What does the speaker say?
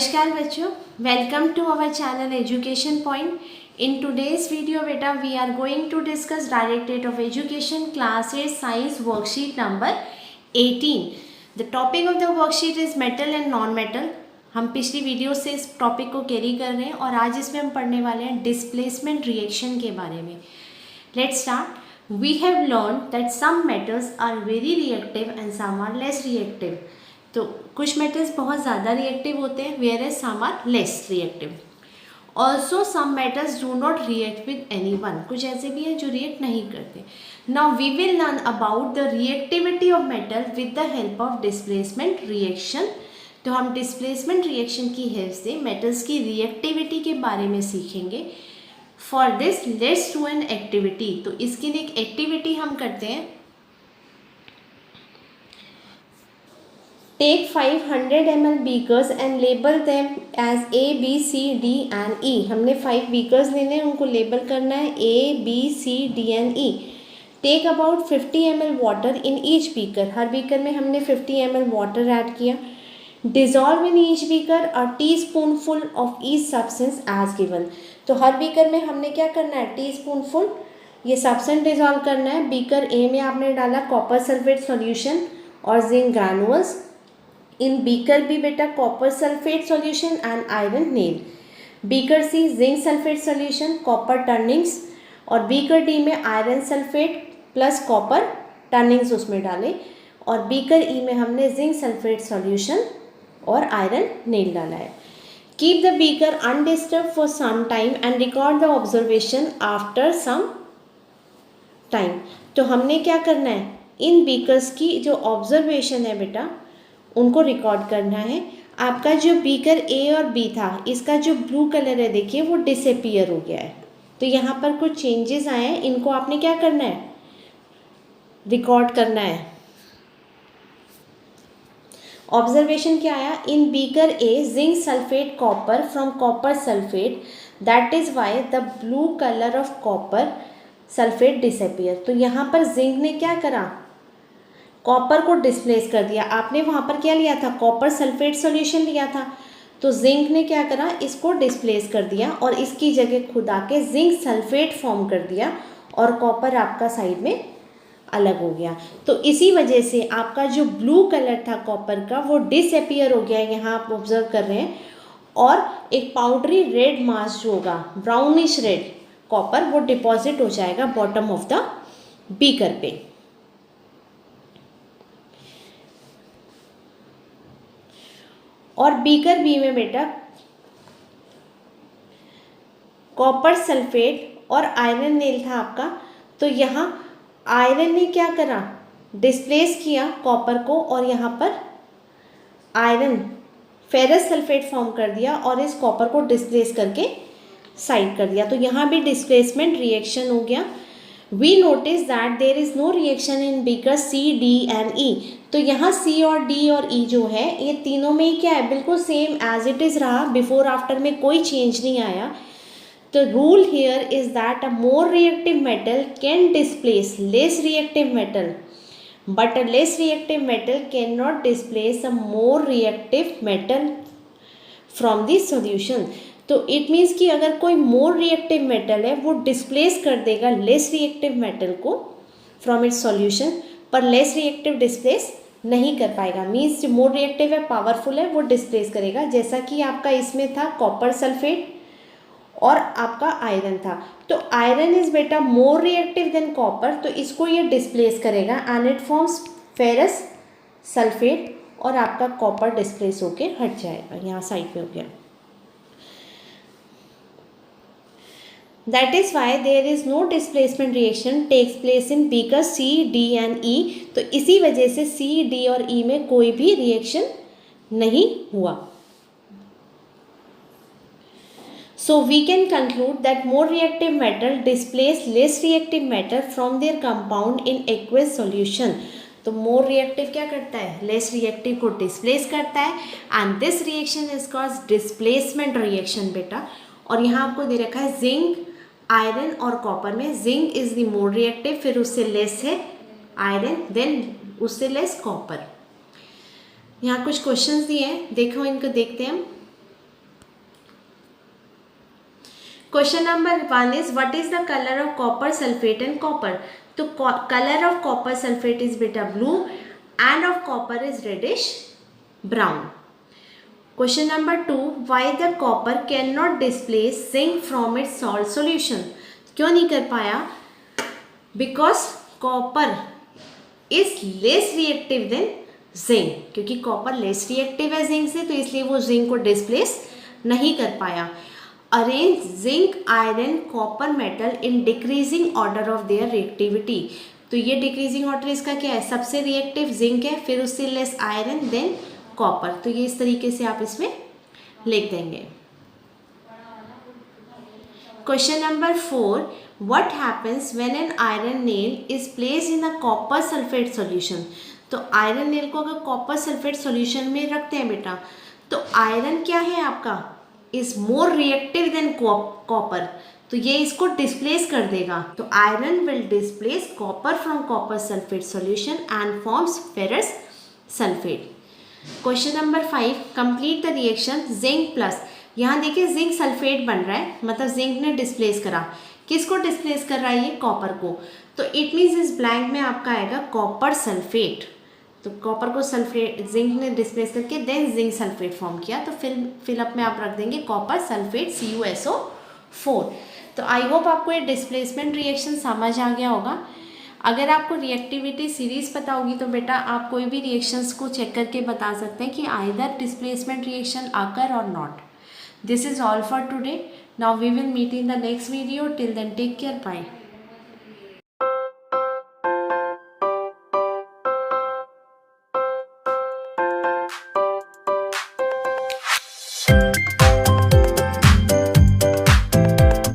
नमस्कार बच्चों, welcome to our channel education point. In today's video beta we are going to discuss Directorate of Education class 8 science worksheet number 18. The topic of the worksheet is metal and non-metal. हम पिछली video से इस topic को carry कर रहे हैं और आज इसमें हम पढ़ने वाले हैं डिस्प्लेसमेंट रिएक्शन के बारे में. Let's start. We have learned that some metals are very reactive and some are less reactive. तो कुछ मेटल्स बहुत ज़्यादा रिएक्टिव होते हैं whereas some are less reactive. Also some metals do not react with any one. कुछ ऐसे भी हैं जो रिएक्ट नहीं करते. Now we will learn about the reactivity of metal with the help of displacement reaction. तो हम displacement reaction की हेल्प से मेटल्स की रिएक्टिविटी के बारे में सीखेंगे. For this let's do an activity. तो इसके लिए एक एक्टिविटी हम करते हैं. Take 500 ml beakers and label them as A, B, C, D and E. हमने 5 beakers लेने हैं, उनको लेबल करना है A, B, C, D and E. Take about 50 ml water in each beaker. Her beaker में हमने 50 ml water ऐड किया. Dissolve in each beaker a teaspoonful of each substance as given. तो हर beaker में हमने क्या करना है, टीस्पूनफुल ये सब्सटेंस डिजॉल्व करना है. बीकर ए में आपने डाला कॉपर सल्फेट सॉल्यूशन और zinc granules. In beaker B बेटा copper sulphate solution and iron nail. Beaker C zinc sulphate solution copper turnings और बीकर डी में iron sulphate plus copper turnings उसमें डाले और बीकर ई में हमने जिंक सल्फेट सॉल्यूशन और आयरन नेल डाला है. Keep the beaker undisturbed for some time and record the observation after some time. तो हमने क्या करना है, इन बीकर्स की जो ऑब्जर्वेशन है बेटा उनको रिकॉर्ड करना है. आपका जो बीकर ए और बी था इसका जो ब्लू कलर है देखिए वो डिसअपीयर हो गया है. तो यहाँ पर कुछ चेंजेस आए हैं, इनको आपने क्या करना है, रिकॉर्ड करना है. ऑब्जर्वेशन क्या आया, इन beaker A zinc sulphate copper from copper sulphate that is why the blue colour of copper sulphate disappear. तो यहाँ पर जिंक ने क्या करा, कॉपर को डिस्प्लेस कर दिया. आपने वहाँ पर क्या लिया था, कॉपर सल्फेट सॉल्यूशन लिया था. तो जिंक ने क्या करा, इसको डिस्प्लेस कर दिया और इसकी जगह खुद आके जिंक सल्फेट फॉर्म कर दिया और कॉपर आपका साइड में अलग हो गया. तो इसी वजह से आपका जो ब्लू कलर था कॉपर का वो डिसअपीयर हो गया. यहाँ आप ऑब्जर्व कर रहे हैं. और एक पाउडरी रेड मास जो होगा, ब्राउनिश रेड कॉपर, वो डिपॉजिट हो जाएगा बॉटम ऑफ द बीकर पे. और बीकर बी में बेटा कॉपर सल्फेट और आयरन नेल था आपका. तो यहाँ आयरन ने क्या करा, डिस्प्लेस किया कॉपर को और यहाँ पर आयरन फेरस सल्फेट फॉर्म कर दिया और इस कॉपर को डिस्प्लेस करके साइड कर दिया. तो यहाँ भी डिस्प्लेसमेंट रिएक्शन हो गया. We notice that there is no reaction in beaker C, D and E. तो यहाँ C और D और E जो है ये तीनों में ही क्या है, बिल्कुल सेम एज इट इज़ रहा. बिफोर आफ्टर में कोई चेंज नहीं आया. तो rule here is that a more reactive metal can displace less reactive metal but a less reactive metal can not displace a more reactive metal from the solution. तो it means कि अगर कोई more reactive metal है वो displace कर देगा less reactive metal को from its solution, पर लेस रिएक्टिव डिस्प्लेस नहीं कर पाएगा. मीन्स जो मोर रिएक्टिव है, पावरफुल है, वो डिस्प्लेस करेगा. जैसा कि आपका इसमें था कॉपर सल्फेट और आपका आयरन था. तो आयरन इज बेटा मोर रिएक्टिव देन कॉपर, तो इसको ये डिस्प्लेस करेगा and it forms ferrous sulphate और आपका कॉपर डिस्प्लेस होके हट जाएगा. यहाँ साइड पे हो गया. That is why there is no displacement reaction takes place in beaker C, D and E. तो इसी वजह से C, D और E में कोई भी रिएक्शन नहीं हुआ. So we can conclude that more reactive metal displace less reactive metal from their compound in aqueous solution. तो more reactive क्या करता है, less reactive को displace करता है and this reaction is called displacement reaction बेटा. और यहाँ आपको दे रखा है जिंक, आयरन और कॉपर में zinc is the more reactive, फिर उससे लेस है आयरन, देन उससे लेस कॉपर. यहाँ कुछ क्वेश्चंस दिए हैं, देखो इनको देखते हैं हम. Question number 1 is what is the colour of copper sulphate and copper. तो colour of copper sulphate is बेटा blue and of copper is reddish brown. Question number 2, why the copper can not displace zinc from its salt solution. क्यों नहीं कर पाया? Because copper is less reactive than zinc, क्योंकि copper less reactive है zinc से, तो इसलिए वो जिंक को डिस्प्लेस नहीं कर पाया। Arrange zinc iron copper metal in decreasing order of their reactivity. तो ये डिक्रीजिंग ऑर्डर इसका क्या है? सबसे रिएक्टिव जिंक है, फिर उससे लेस आयरन, देन कॉपर। तो ये इस तरीके से आप इसमें लिख देंगे। Question number 4, what happens when an iron nail is placed in a copper sulfate solution। तो आयरन नेल को अगर कॉपर सल्फेट सॉल्यूशन में रखते हैं बेटा, तो आयरन क्या है आपका? Is more reactive than copper, तो ये इसको डिस्प्लेस कर देगा। तो iron will displace copper from copper sulphate solution and forms ferrous sulphate. Question number 5, complete the reaction zinc plus. यहाँ देखिए जिंक सल्फेट बन रहा है, मतलब जिंक ने डिस्प्लेस करा। किसको डिस्प्लेस कर रहा है? ये कॉपर को। तो इट मीन्स इस ब्लैंक में आपका आएगा कॉपर सल्फेट। तो कॉपर को सल्फेट जिंक ने डिस्प्लेस करके देन जिंक सल्फेट फॉर्म किया, तो फिलअप में आप रख देंगे कॉपर सल्फेट CuSO4। तो आई होप आपको ये डिस्प्लेसमेंट रिएक्शन समझ आ गया होगा। अगर आपको रिएक्टिविटी सीरीज पता होगी तो बेटा आप कोई भी रिएक्शंस को चेक करके बता सकते हैं कि आइदर डिस्प्लेसमेंट रिएक्शन अकर और not. This is all for today. Now we will meet in the next video. Till then, take care. Bye.